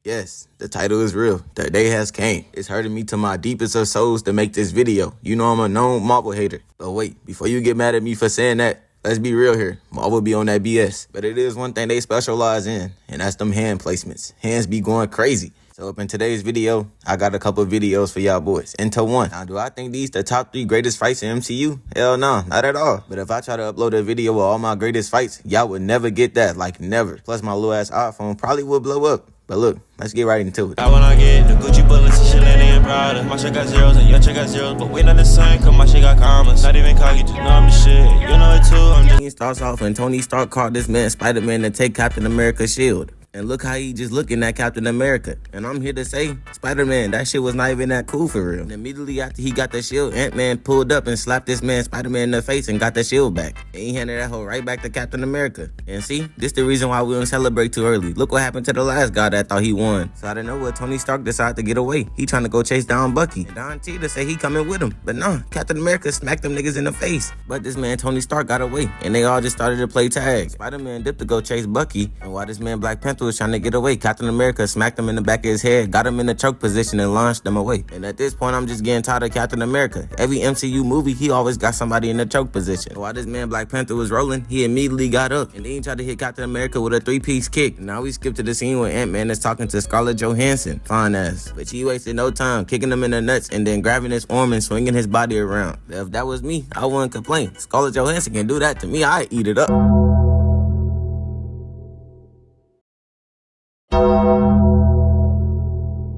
Yes, the title is real. The day has came. It's hurting me to my deepest of souls to make this video. You know I'm a known Marvel hater. But wait, before you get mad at me for saying that, let's be real here. Marvel be on that BS. But it is one thing they specialize in, and that's them hand placements. Hands be going crazy. So up in today's video, I got a couple of videos for y'all boys. Into one. Now, do I think these the top 3 greatest fights in MCU? Hell no, not at all. But if I try to upload a video with all my greatest fights, y'all would never get that, like never. Plus my little ass iPhone probably would blow up. But look, let's get right into it. I wanna get the Gucci bullets and Chanel and Prada. My shit got zeros and your shit got zeros, but we not the same, cause my shit got commas. Not even cocky, just know I'm the shit. You know it too, I'm just. Scene starts off when Tony Stark called this man Spiderman to take Captain America's shield. And look how he just looking at Captain America. And I'm here to say, Spider-Man, that shit was not even that cool for real. And immediately after he got the shield, Ant-Man pulled up and slapped this man Spider-Man in the face and got the shield back. And he handed that hoe right back to Captain America. And see, this the reason why we don't celebrate too early. Look what happened to the last guy that thought he won. So out of nowhere, Tony Stark decided to get away. He trying to go chase down Bucky. And Don Cheadle say he coming with him. But nah, Captain America smacked them niggas in the face. But this man Tony Stark got away. And they all just started to play tag. Spider-Man dipped to go chase Bucky. And while this man Black Panther was trying to get away, Captain America smacked him in the back of his head, got him in the choke position, and launched him away. And at this point, I'm just getting tired of Captain America. Every MCU movie, he always got somebody in the choke position. While this man Black Panther was rolling, he immediately got up, and then he tried to hit Captain America with a 3-piece kick. Now we skip to the scene where Ant-Man is talking to Scarlett Johansson, fine ass. But she wasted no time, kicking him in the nuts, and then grabbing his arm and swinging his body around. If that was me, I wouldn't complain. Scarlett Johansson can do that to me, I'd eat it up.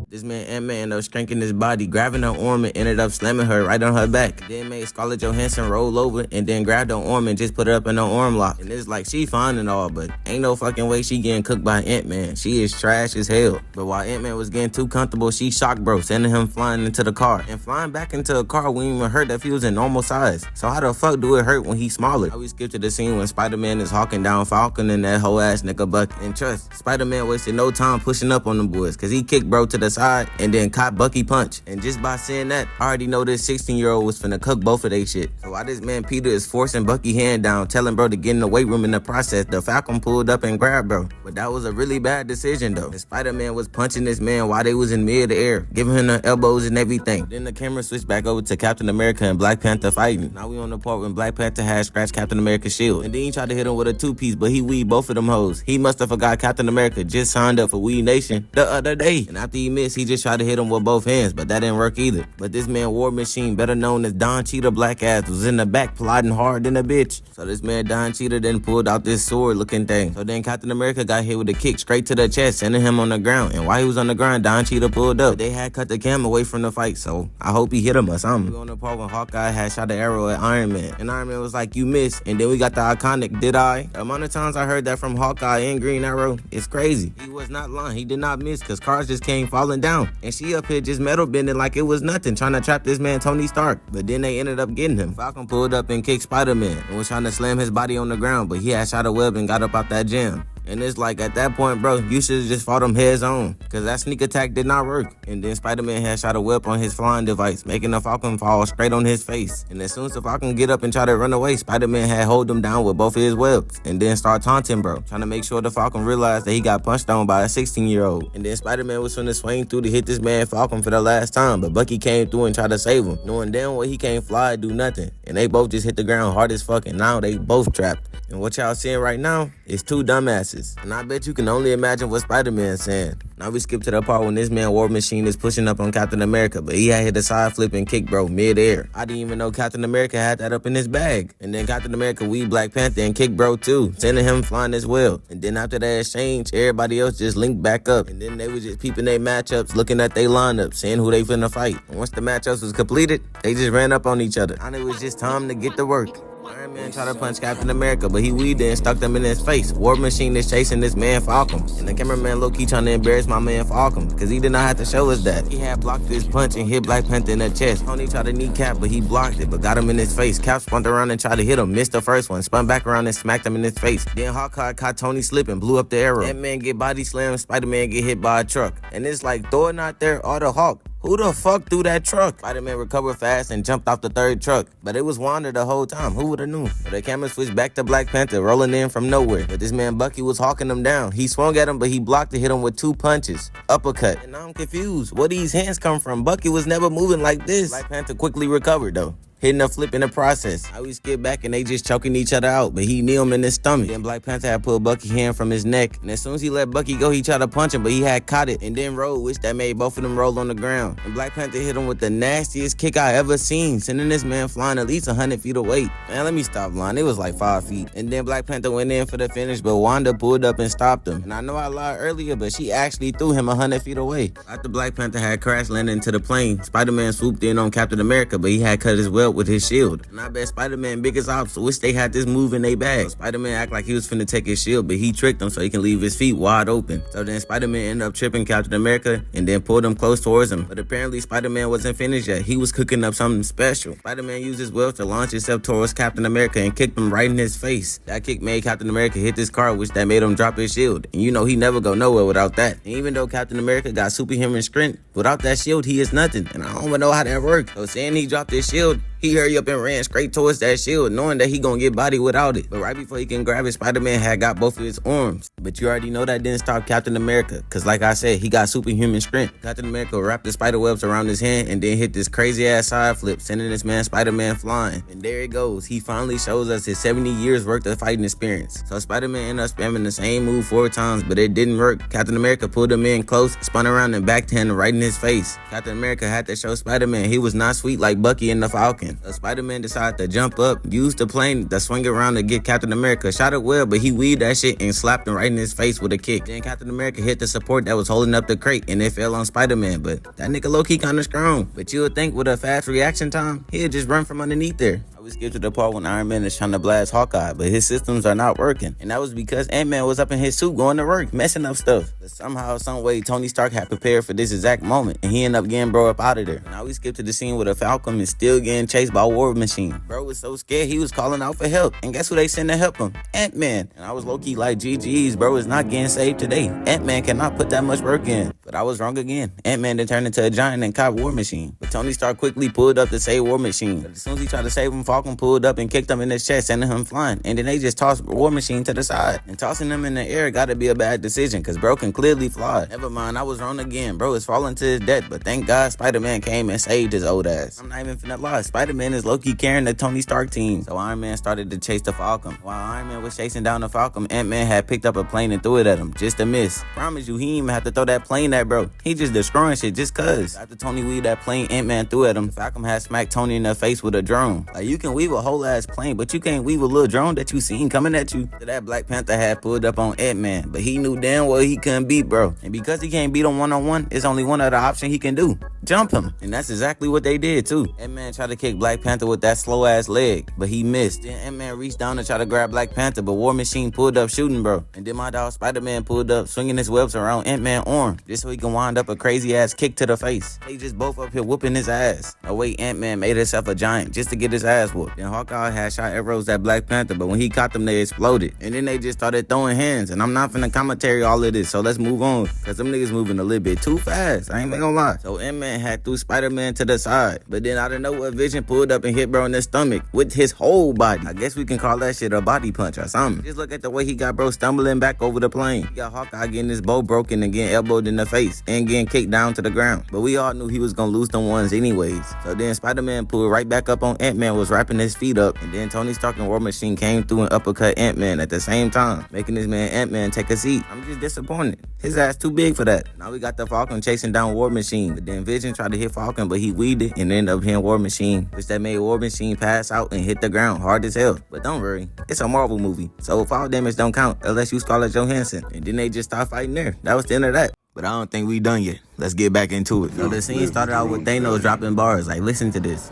This man Ant-Man ended up skanking his body, grabbing her arm and ended up slamming her right on her back. Then made Scarlett Johansson roll over and then grabbed her arm and just put her up in her arm lock. And it's like she fine and all, but ain't no fucking way she getting cooked by Ant-Man. She is trash as hell. But while Ant-Man was getting too comfortable, she shocked bro, sending him flying into the car. And flying back into a car wouldn't even hurt if he was in normal size. So how the fuck do it hurt when he's smaller? Now we skip to the scene when Spider-Man is hawking down Falcon and that whole ass nigga Bucky. And trust, Spider-Man wasted no time pushing up on them boys, cause he kicked bro to the side and then caught Bucky punch. And just by saying that, I already know this 16-year-old was finna cook both of they shit. So while this man Peter is forcing Bucky hand down, telling bro to get in the weight room in the process, the Falcon pulled up and grabbed bro. But that was a really bad decision though. The Spider-Man was punching this man while they was in mid-air, giving him the elbows and everything. Then the camera switched back over to Captain America and Black Panther fighting. Now we on the part when Black Panther had scratched Captain America's shield. And then he tried to hit him with a 2-piece, but he weed both of them hoes. He must have forgot Captain America just signed up for We Nation the other day. And after he missed, he just tried to hit him with both hands, but that didn't work either. But this man War Machine, better known as Don Cheadle Black Ass, was in the back plotting hard than a bitch. So this man Don Cheadle then pulled out this sword looking thing. So then Captain America got hit with a kick straight to the chest, sending him on the ground. And while he was on the ground, Don Cheadle pulled up. But they had cut the cam away from the fight, so I hope he hit him or something. We on the part when Hawkeye had shot the arrow at Iron Man, and Iron Man was like, "You missed." And then we got the iconic "Did I?" The amount of times I heard that from Hawkeye and Green Arrow, it's crazy. He was not lying. He did not miss, cause cars just came falling down, and she up here just metal bending like it was nothing, trying to trap this man Tony Stark. But then they ended up getting him. Falcon pulled up and kicked Spider-Man and was trying to slam his body on the ground, but he had shot a web and got up out that jam. And it's like, at that point, bro, you should have just fought him heads on, cause that sneak attack did not work. And then Spider-Man had shot a web on his flying device, making the Falcon fall straight on his face. And as soon as the Falcon get up and try to run away, Spider-Man had hold him down with both of his webs, and then start taunting bro, trying to make sure the Falcon realized that he got punched on by a 16-year-old. And then Spider-Man was finna swing through to hit this man Falcon for the last time, but Bucky came through and tried to save him, knowing damn well he can't fly, do nothing. And they both just hit the ground hard as fuck, and now they both trapped. And what y'all seeing right now is 2 dumbasses. And I bet you can only imagine what Spider-Man's saying. Now we skip to the part when this man War Machine is pushing up on Captain America, but he had hit a side flip and kick bro mid-air. I didn't even know Captain America had that up in his bag. And then Captain America weed Black Panther and kicked bro too, sending him flying as well. And then after that exchange, everybody else just linked back up. And then they was just peeping their matchups, looking at their lineup, seeing who they finna fight. And once the matchups was completed, they just ran up on each other. And it was just time to get to work. Iron Man tried to punch Captain America, but he weaved and stuck them in his face. War Machine is chasing this man Falcon, and the cameraman low-key trying to embarrass my man Falcon, because he did not have to show us that. He had blocked his punch and hit Black Panther in the chest. Tony tried to kneecap, but he blocked it, but got him in his face. Cap spun around and tried to hit him, missed the first one, spun back around and smacked him in his face. Then Hawkeye caught Tony slipping, blew up the arrow. That man get body slammed, Spider-Man get hit by a truck. And it's like Thor not there or the Hulk. Who the fuck threw that truck? Spider-Man recovered fast and jumped off the third truck, but it was Wanda the whole time. Who would've knew? But the camera switched back to Black Panther rolling in from nowhere. But this man Bucky was hawking him down. He swung at him, but he blocked to hit him with 2 punches. Uppercut. And now I'm confused. Where these hands come from? Bucky was never moving like this. Black Panther quickly recovered though, hitting a flip in the process. I always skip back and they just choking each other out, but he knee him in his stomach. Then Black Panther had pulled Bucky's hand from his neck, and as soon as he let Bucky go, he tried to punch him, but he had caught it and then rolled, which that made both of them roll on the ground. And Black Panther hit him with the nastiest kick I ever seen, sending this man flying at least 100 feet away. Man, let me stop lying. It was like 5 feet. And then Black Panther went in for the finish, but Wanda pulled up and stopped him. And I know I lied earlier, but she actually threw him 100 feet away. After Black Panther had crash landed into the plane, Spider-Man swooped in on Captain America, but he had cut his welt with his shield. And I bet Spider-Man biggest ops wish they had this move in their bag. So Spider-Man act like he was finna take his shield, but he tricked him so he can leave his feet wide open. So then Spider-Man ended up tripping Captain America and then pulled him close towards him. But apparently Spider-Man wasn't finished yet. He was cooking up something special. Spider-Man used his web to launch himself towards Captain America and kicked him right in his face. That kick made Captain America hit this car, which that made him drop his shield. And you know he never go nowhere without that. And even though Captain America got superhuman strength, without that shield he is nothing. And I don't even know how that worked. So saying he dropped his shield, he hurried up and ran straight towards that shield, knowing that he gonna get body without it. But right before he can grab it, Spider-Man had got both of his arms. But you already know that didn't stop Captain America, cause like I said, he got superhuman strength. Captain America wrapped the spider webs around his hand and then hit this crazy ass side flip, sending this man Spider-Man flying. And there it goes. He finally shows us his 70 years worth of fighting experience. So Spider-Man ended up spamming the same move 4 times, but it didn't work. Captain America pulled him in close, spun around and backhanded right in his face. Captain America had to show Spider-Man he was not sweet like Bucky and the Falcon. So Spider-Man decided to jump up, use the plane to swing around to get Captain America. Shot it well, but he weaved that shit and slapped him right in his face with a kick. Then Captain America hit the support that was holding up the crate and it fell on Spider-Man, but that nigga low-key kinda strong. But you would think with a fast reaction time, he'd just run from underneath there. We skipped to the part when Iron Man is trying to blast Hawkeye, but his systems are not working. And that was because Ant-Man was up in his suit going to work, messing up stuff. But somehow, some way, Tony Stark had prepared for this exact moment, and he ended up getting bro up out of there. Now we skip to the scene where the Falcon is still getting chased by War Machine. Bro was so scared, he was calling out for help. And guess who they sent to help him? Ant-Man. And I was low-key like, GG's, bro is not getting saved today. Ant-Man cannot put that much work in. But I was wrong again. Ant-Man then turned into a giant and caught War Machine. But Tony Stark quickly pulled up to save War Machine. But as soon as he tried to save him, Falcon pulled up and kicked him in his chest, sending him flying. And then they just tossed War Machine to the side. And tossing him in the air gotta be a bad decision, cause bro can clearly fly. Never mind, I was wrong again. Bro is falling to his death, but thank God Spider-Man came and saved his old ass. I'm not even finna lie. Spider-Man is low-key carrying the Tony Stark team. So Iron Man started to chase the Falcon. While Iron Man was chasing down the Falcon, Ant-Man had picked up a plane and threw it at him, just a miss. Promise you, he didn't even have to throw that plane at bro. He just destroying shit just cause. After Tony weaved that plane Ant-Man threw at him, Falcon had smacked Tony in the face with a drone. Like, you can weave a whole ass plane, but you can't weave a little drone that you seen coming at you. So that Black Panther had pulled up on Ant-Man, but he knew damn well he couldn't beat bro. And because he can't beat him one-on-one, it's only one other option he can do. Jump him. And that's exactly what they did too. Ant-Man tried to kick Black Panther with that slow ass leg, but he missed. Then Ant-Man reached down to try to grab Black Panther, but War Machine pulled up shooting bro. And then my dog Spider-Man pulled up swinging his webs around Ant-Man's arm, just so he can wind up a crazy ass kick to the face. They just both up here whooping his ass. Oh wait, Ant-Man made himself a giant just to get his ass whooped. Then Hawkeye had shot arrows at Black Panther, but when he caught them, they exploded. And then they just started throwing hands. And I'm not finna commentary all of this, so let's move on, cause them niggas moving a little bit too fast. I ain't gonna lie. So Ant-Man had threw Spider-Man to the side, but then out of nowhere, Vision pulled up and hit bro in the stomach with his whole body. I guess we can call that shit a body punch or something. Just look at the way he got bro stumbling back over the plane. He got Hawkeye getting his bow broken and getting elbowed in the face and getting kicked down to the ground. But we all knew he was gonna lose them ones anyways. So then Spider-Man pulled right back up on Ant-Man, was wrapping his feet up, and then Tony Stark and War Machine came through and uppercut Ant-Man at the same time, making this man Ant-Man take a seat. I'm just disappointed. His ass too big for that. Now we got the Falcon chasing down War Machine, but then Vision tried to hit Falcon, but he weaved it and ended up hitting War Machine, which that made War Machine pass out and hit the ground hard as hell. But don't worry, it's a Marvel movie, so fall damage don't count unless you Scarlett Johansson. And then they just stopped fighting there. That was the end of that. But I don't think we done yet. Let's get back into it. So the scene started out with Thanos dropping bars. Like, listen to this.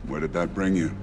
Where did that bring you?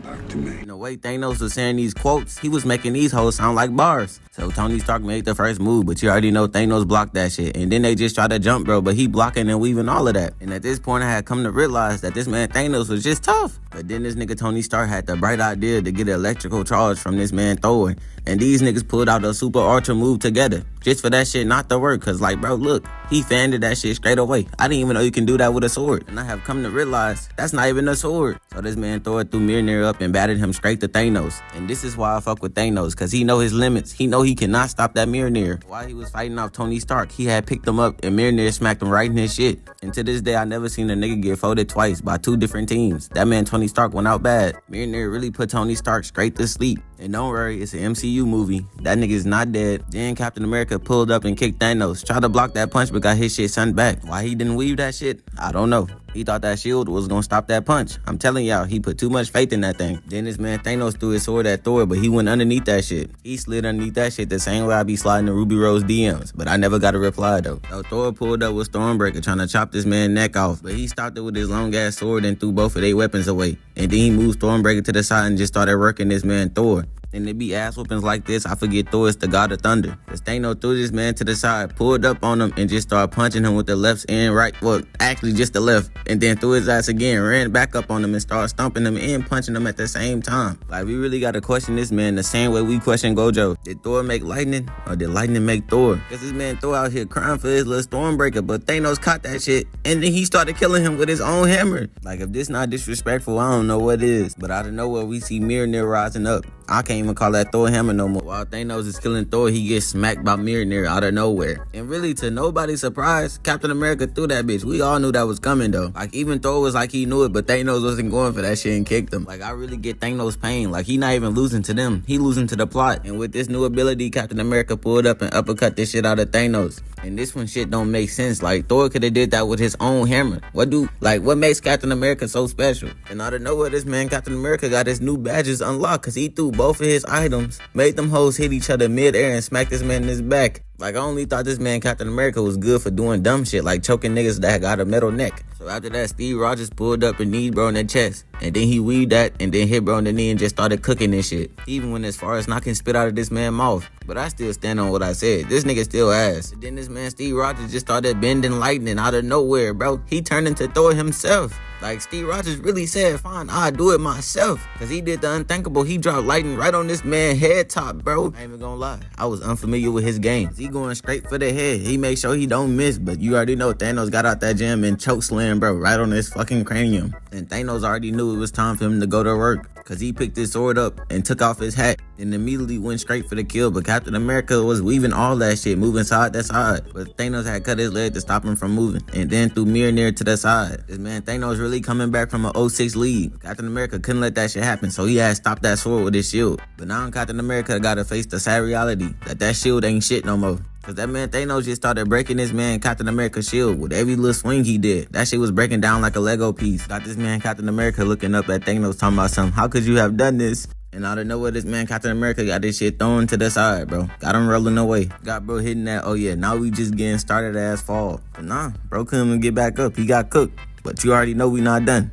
Back to me. The way Thanos was saying these quotes, he was making these hoes sound like bars. So Tony Stark made the first move, but you already know Thanos blocked that shit. And then they just tried to jump, bro, but he blocking and weaving all of that. And at this point, I had come to realize that this man Thanos was just tough. But then this nigga Tony Stark had the bright idea to get an electrical charge from this man Thor. And these niggas pulled out a super ultra move together. Just for that shit not to work. Cause like, bro, look, he fanned that shit straight away. I didn't even know you can do that with a sword. And I have come to realize that's not even a sword. So this man Thor threw Mjolnir up and batted him straight to Thanos. And this is why I fuck with Thanos. Cause he know his limits. He know he cannot stop that Mjolnir. While he was fighting off Tony Stark, he had picked him up and Mjolnir smacked him right in his shit. And to this day, I never seen a nigga get folded twice by two different teams. That man Tony Stark went out bad. Mjolnir really put Tony Stark straight to sleep. And don't worry, it's an MCU movie. That nigga's not dead. Then Captain America pulled up and kicked Thanos. Tried to block that punch, but got his shit sent back. Why he didn't weave that shit? I don't know. He thought that shield was gonna stop that punch. I'm telling y'all, he put too much faith in that thing. Then this man Thanos threw his sword at Thor, but he went underneath that shit. He slid underneath that shit the same way I be sliding the Ruby Rose DMs, but I never got a reply though. So Thor pulled up with Stormbreaker trying to chop this man's neck off, but he stopped it with his long ass sword and threw both of their weapons away. And then he moved Stormbreaker to the side and just started working this man Thor. And it be ass whoopings like this, I forget Thor is the god of thunder. Cause Thanos threw this man to the side, pulled up on him, and just started punching him with the left and right. Well, actually just the left. And then threw his ass again, ran back up on him and started stomping him and punching him at the same time. Like, we really gotta question this man the same way we question Gojo. Did Thor make lightning, or did lightning make Thor? Cause this man Thor out here crying for his little Stormbreaker, but Thanos caught that shit, and then he started killing him with his own hammer. Like, if this not disrespectful, I don't know what is. But out of nowhere, we see Mjolnir rising up. I can't even call that Thor hammer no more. While Thanos is killing Thor, he gets smacked by Mjolnir out of nowhere. And really, to nobody's surprise, Captain America threw that bitch. We all knew that was coming though. Like, even Thor was like he knew it, but Thanos wasn't going for that shit and kicked him. Like, I really get Thanos' pain. Like, he not even losing to them. He losing to the plot. And with this new ability, Captain America pulled up and uppercut this shit out of Thanos. And this one shit don't make sense. Like, Thor could have did that with his own hammer. What makes Captain America so special? And out of nowhere, this man Captain America got his new badges unlocked because he threw both of his items, made them hoes hit each other mid-air and smacked this man in his back. Like, I only thought this man Captain America was good for doing dumb shit like choking niggas that got a metal neck. So after that, Steve Rogers pulled up and kneed bro in the chest. And then he weaved that and then hit bro in the knee and just started cooking this shit. Even when as far as knocking spit out of this man's mouth. But I still stand on what I said. This nigga still ass. And then this man Steve Rogers just started bending lightning out of nowhere, bro. He turned into Thor himself. Like, Steve Rogers really said, fine, I'll do it myself. Cause he did the unthinkable. He dropped lightning right on this man's head top, bro. I ain't even gonna lie. I was unfamiliar with his games. He going straight for the head. He made sure he don't miss. But you already know Thanos got out that gym and chokeslammed, bro, right on his fucking cranium. And Thanos already knew it was time for him to go to work. Cause he picked his sword up and took off his hat and immediately went straight for the kill. But Captain America was weaving all that shit, moving side to side. But Thanos had cut his leg to stop him from moving. And then threw Mjolnir to the side. This man Thanos really coming back from an 06 lead. Captain America couldn't let that shit happen, so he had to stop that sword with his shield. But now Captain America gotta face the sad reality that shield ain't shit no more. Cause that man Thanos just started breaking this man Captain America's shield with every little swing he did. That shit was breaking down like a Lego piece. Got this man Captain America looking up at Thanos talking about something. How could you have done this? And out of nowhere, this man Captain America got this shit thrown to the side, bro. Got him rolling away. Got bro hitting that, oh yeah, now we just getting started ass fall. But nah, bro couldn't even get back up. He got cooked. But you already know we not done.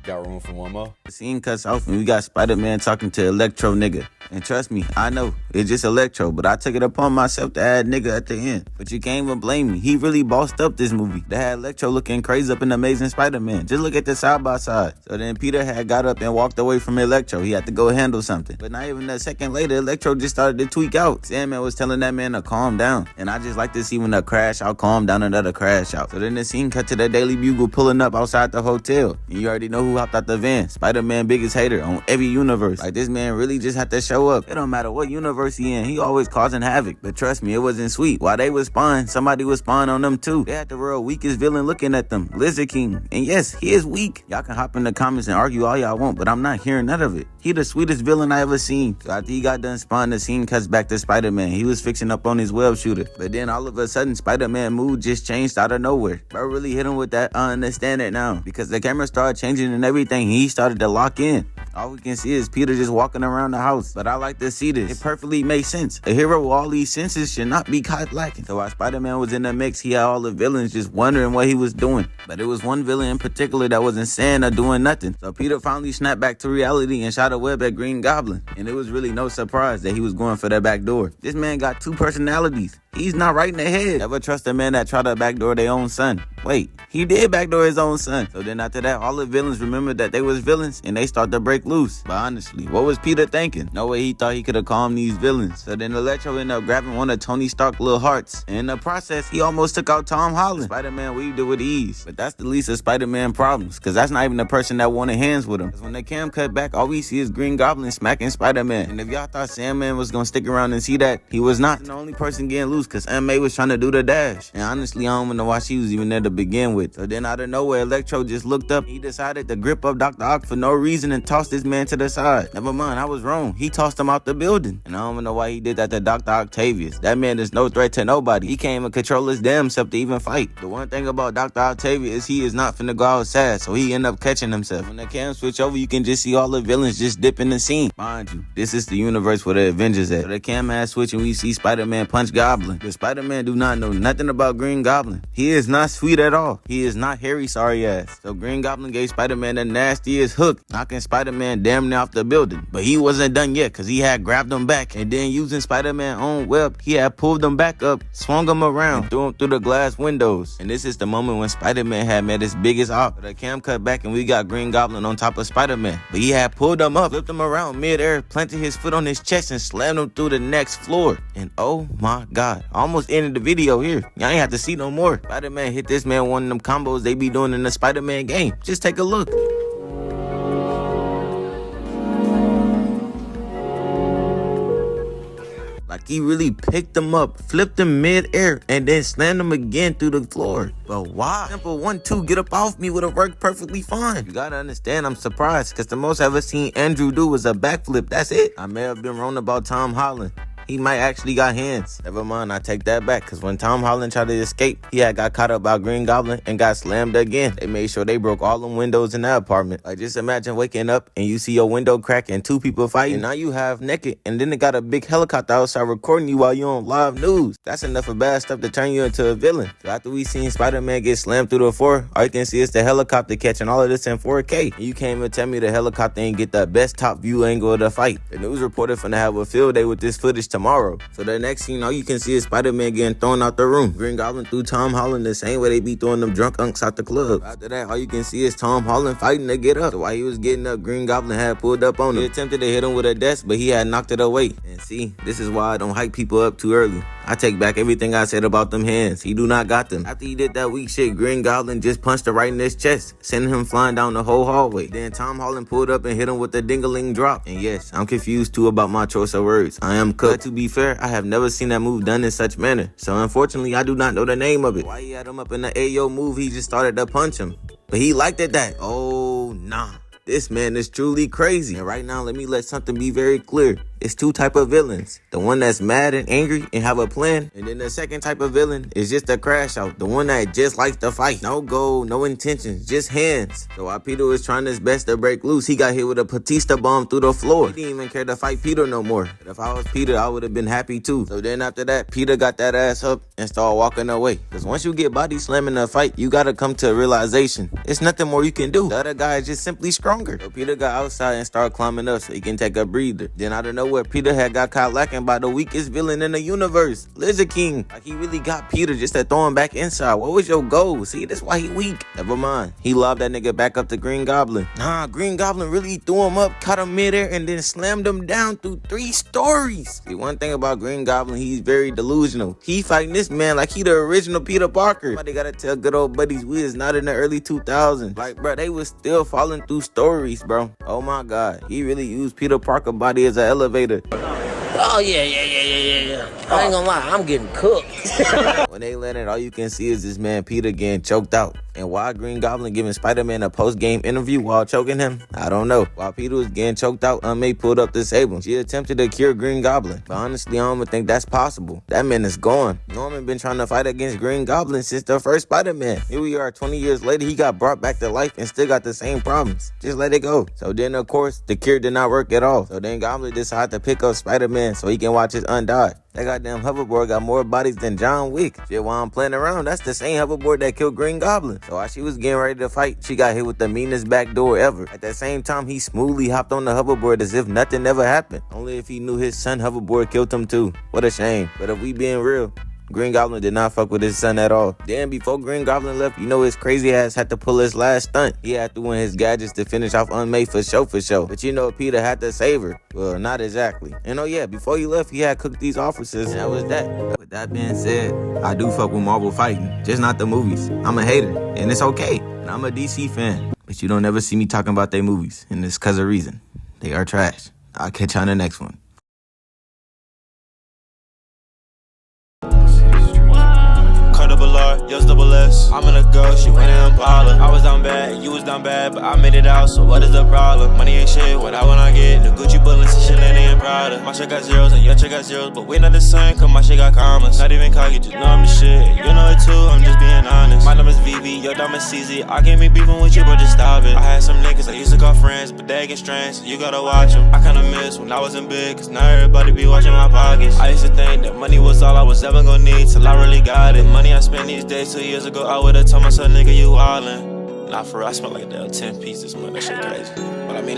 Got room for one more? The scene cuts off and we got Spider-Man talking to Electro nigga. And trust me, I know, it's just Electro, but I took it upon myself to add nigga at the end. But you can't even blame me. He really bossed up this movie. They had Electro looking crazy up in Amazing Spider-Man. Just look at the side by side. So then Peter had got up and walked away from Electro. He had to go handle something. But not even a second later, Electro just started to tweak out. Sandman was telling that man to calm down. And I just like to see when a crash out, calm down, another crash out. So then the scene cut to the Daily Bugle pulling up outside the hotel. And you already know who hopped out the van. Spider-Man biggest hater on every universe. Like, this man really just had to show up. It don't matter what universe he in, he always causing havoc. But trust me, it wasn't sweet. While they was spawn, somebody was spawn on them too. They had the world weakest villain looking at them, Lizard King. And yes, he is weak. Y'all can hop in the comments and argue all y'all want, but I'm not hearing none of it. He the sweetest villain I ever seen. So after he got done spawn, the scene cuts back to Spider-Man. He was fixing up on his web shooter. But then all of a sudden, Spider-Man mood just changed out of nowhere. Bro really hit him with that I understand it now. Because the camera started changing and everything, he started to lock in. All we can see is Peter just walking around the house. But I like to see this. It perfectly makes sense. A hero with all these senses should not be caught lacking. So while Spider-Man was in the mix, he had all the villains just wondering what he was doing. But it was one villain in particular that wasn't saying or doing nothing. So Peter finally snapped back to reality and shot a web at Green Goblin. And it was really no surprise that he was going for that back door. This man got two personalities. He's not right in the head. Never trust a man that tried to backdoor their own son. Wait, he did backdoor his own son. So then after that, all the villains remembered that they was villains and they start to break loose. But honestly, what was Peter thinking? No way he thought he could have calmed these villains. So then Electro ended up grabbing one of Tony Stark's little hearts. And in the process, he almost took out Tom Holland. Spider-Man weaved it with ease. But that's the least of Spider-Man problems, because that's not even the person that wanted hands with him. Because when the cam cut back, all we see is Green Goblin smacking Spider-Man. And if y'all thought Sandman was gonna stick around and see that, he was not. The only person getting loose because Aunt May was trying to do the dash. And honestly, I don't even know why she was even there to begin with. So then out of nowhere, Electro just looked up. He decided to grip up Dr. Ock for no reason and toss this man to the side. Never mind, I was wrong. He tossed him out the building. And I don't even know why he did that to Dr. Octavius. That man is no threat to nobody. He can't even control his damn self to even fight. The one thing about Dr. Octavius is he is not finna go outside, so he end up catching himself. When the cam switch over, you can just see all the villains just dip in the scene. Mind you, this is the universe where the Avengers at. So the cam has switch and we see Spider-Man punch Goblin. But Spider-Man do not know nothing about Green Goblin. He is not sweet at all. He is not hairy sorry ass. So Green Goblin gave Spider-Man the nastiest hook, knocking Spider-Man damn near off the building. But he wasn't done yet, cause he had grabbed him back, and then using Spider-Man's own web, he had pulled him back up, swung him around, and threw him through the glass windows. And this is the moment when Spider-Man had met his biggest op. The cam cut back and we got Green Goblin on top of Spider-Man. But he had pulled him up, flipped him around mid-air, planted his foot on his chest and slammed him through the next floor. And oh my god, I almost ended the video here. Y'all ain't have to see no more. Spider-Man hit this man one of them combos they be doing in the Spider-Man game. Just take a look. Like he really picked him up, flipped him mid-air, and then slammed him again through the floor. But why? Simple 1-2, get up off me would have worked perfectly fine. You gotta understand, I'm surprised, because the most I ever seen Andrew do was a backflip. That's it. I may have been wrong about Tom Holland. He might actually got hands. Never mind, I take that back, because when Tom Holland tried to escape, he had got caught up by Green Goblin and got slammed again. They made sure they broke all them windows in that apartment. Like, just imagine waking up and you see your window crack and two people fighting. And now you have naked, and then they got a big helicopter outside recording you while you're on live news. That's enough of bad stuff to turn you into a villain. So after we seen Spider-Man get slammed through the floor, all you can see is the helicopter catching all of this in 4K. And you can't even tell me the helicopter ain't get the best top view angle of the fight. The news reporter finna have a field day with this footage tomorrow. So the next scene, all you can see is Spider-Man getting thrown out the room. Green Goblin threw Tom Holland the same way they be throwing them drunk unks out the club. After that, all you can see is Tom Holland fighting to get up. So while he was getting up, Green Goblin had pulled up on him. He attempted to hit him with a desk, but he had knocked it away. And see, this is why I don't hype people up too early. I take back everything I said about them hands. He do not got them. After he did that weak shit, Green Goblin just punched her right in his chest, sending him flying down the whole hallway. Then Tom Holland pulled up and hit him with the ding-a-ling drop. And yes, I'm confused too about my choice of words. I am cooked. But to be fair, I have never seen that move done in such manner. So unfortunately, I do not know the name of it. Why he had him up in the Ayo move, he just started to punch him. But he liked it that. Oh, nah. This man is truly crazy. And right now, let me let something be very clear. It's two type of villains. The one that's mad and angry and have a plan. And then the second type of villain is just a crash out. The one that just likes to fight. No goal, no intentions, just hands. So while Peter was trying his best to break loose, he got hit with a Batista bomb through the floor. He didn't even care to fight Peter no more. But if I was Peter, I would have been happy too. So then after that, Peter got that ass up and started walking away. Because once you get body slamming in a fight, you gotta come to a realization. It's nothing more you can do. The other guy is just simply stronger. So Peter got outside and started climbing up so he can take a breather. Then out of nowhere, Peter had got caught lacking by the weakest villain in the universe, Lizard King. Like, he really got Peter just to throw him back inside. What was your goal? See, that's why he weak. Never mind. He lobbed that nigga back up to Green Goblin. Nah, Green Goblin really threw him up, caught him midair, and then slammed him down through 3 stories. See, one thing about Green Goblin, he's very delusional. He fighting this man like he the original Peter Parker. Somebody gotta tell good old buddies we is not in the early 2000s. Like, bro, they was still falling through stories, bro. Oh my God. He really used Peter Parker body as an elevator. Oh, yeah. I ain't gonna lie, I'm getting cooked. When they landed, all you can see is this man Peter getting choked out. And why Green Goblin giving Spider-Man a post-game interview while choking him? I don't know. While Peter was getting choked out, May pulled up the saber. She attempted to cure Green Goblin. But honestly, I don't even think that's possible. That man is gone. Norman been trying to fight against Green Goblin since the first Spider-Man. Here we are 20 years later, he got brought back to life and still got the same problems. Just let it go. So then, of course, the cure did not work at all. So then Goblin decided to pick up Spider-Man so he can watch his undie. That goddamn hoverboard got more bodies than John Wick. Shit, while I'm playing around, that's the same hoverboard that killed Green Goblin. So while she was getting ready to fight, she got hit with the meanest backdoor ever. At that same time, he smoothly hopped on the hoverboard as if nothing ever happened. Only if he knew his son hoverboard killed him too. What a shame. But if we being real, Green Goblin did not fuck with his son at all. Then before Green Goblin left, you know his crazy ass had to pull his last stunt. He had to win his gadgets to finish off Unmade for show. But you know Peter had to save her. Well, not exactly. And oh yeah, before he left, he had cooked these officers, and that was that. With that being said, I do fuck with Marvel fighting, just not the movies. I'm a hater, and it's okay. And I'm a DC fan, but you don't ever see me talking about their movies, and it's cause of reason. They are trash. I'll catch you on the next one. Yo's double S. I'm in a ghost, you in an Impala. I was down bad, you was down bad, but I made it out, so what is the problem? Money ain't shit, what I wanna get. The Gucci bullets and shit, and they ain't Prada. My shit got zeros and your shit got zeros, but we not the same, cause my shit got commas. Not even cocky, just know I'm the shit. You know it too, I'm just being honest. My name is VV, your dumb is CZ. I can't be beefing with you, but just stop it. I had some niggas I used to call friends, but they get strange, so you gotta watch them. I kinda miss when I wasn't big, cause now everybody be watching my pockets. I used to think that money was all I was ever gonna need, till I really got it. The money I spent these days, 2 years ago, I would've told myself, nigga, you wildin'. Not for real, I spent like 10 pieces, man, that shit crazy. But I mean,